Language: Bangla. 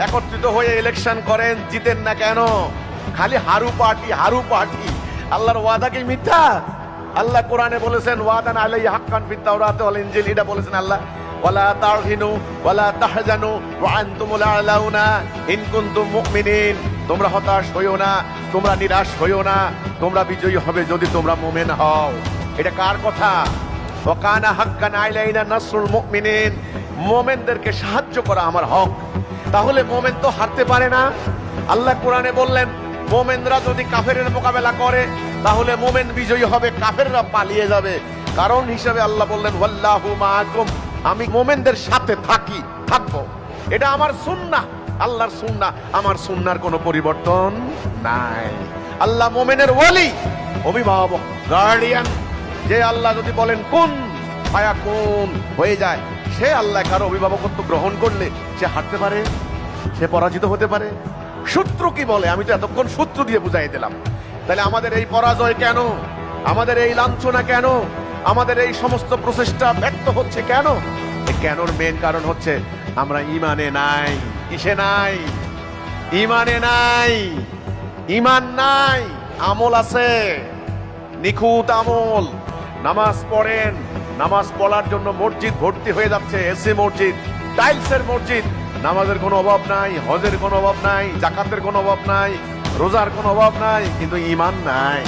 একত্রিত হয়ে ইলেকশন করেন, জিতেন না কেন? খালি হারু পার্টি, হারু পার্টি। আল্লাহর ওয়াদা কি মিথ্যা? আল্লাহ কোরআনে বলেছেন ওয়াদান আলাইহি হাক্কান ফিত তাওরাত ওয়াল ইনজিল, এটা বলেছেন আল্লাহ। ওয়ালা তাহিনু ওয়ালা তাহজানু ওয়া আনতুমুল আলাউনা ইন কুনতুম মুমিনিন। তোমরা হতাশ হইও না, তোমরা নিরাশ হইও না, তোমরা বিজয়ী হবে যদি তোমরা মুমিন হও। এটা কার কথা? ওয়া কানা হাক্কান আলাইনা নাসরুল মুমিনিন। মুমিনদেরকে সাহায্য করা আমার হক। তাহলে মুমিন তো হারতে পারে না। আল্লাহ কোরআনে বললেন মুমিনরা যদি কাফেরের মোকাবেলা করে তাহলে মুমিন বিজয়ী হবে, কাফেররা পালিয়ে যাবে। কারণ হিসেবে আল্লাহ বললেন ওয়াল্লাহু মাআকুম, আমি মুমিনদের সাথে থাকবো। এটা আমার সুন্নাহ, আল্লাহর সুন্নাহ। আমার সুন্নাহর কোনো পরিবর্তন নাই। আল্লাহ মুমিনের ওয়ালি, অভিভাবক, গার্ডিয়ান। যে আল্লাহ যদি বলেন কোন ফায়াকুন, হয়ে যায়। সে আল্লাহ কারো অভিভাবকত্ব গ্রহণ করলে সে হারতে পারে, সে পরাজিত হতে পারে। সূত্র কি বলে? আমি তো এতক্ষণ সূত্র দিয়ে বুঝাই দিলাম। তাহলে আমাদের এই পরাজয় কেন? আমাদের এই লাঞ্ছনা কেন? আমাদের এই সমস্ত প্রচেষ্টা ব্যর্থ হচ্ছে কেন? এই কেনর মেন কারণ হচ্ছে আমরা ঈমানে নাই। কিসে নাই? ঈমানে নাই। ঈমান নাই, আমল আছে, নিখুঁত আমল। নামাজ পড়েন, নামাজ পড়ার জন্য মসজিদ ভর্তি হয়ে যাচ্ছে, এসি মসজিদ, টাইলসের মসজিদ। নামাজের কোনো অভাব নাই, হজের কোনো অভাব নাই, জাকাতের কোনো অভাব নাই, রোজার কোনো অভাব নাই, কিন্তু ঈমান নাই।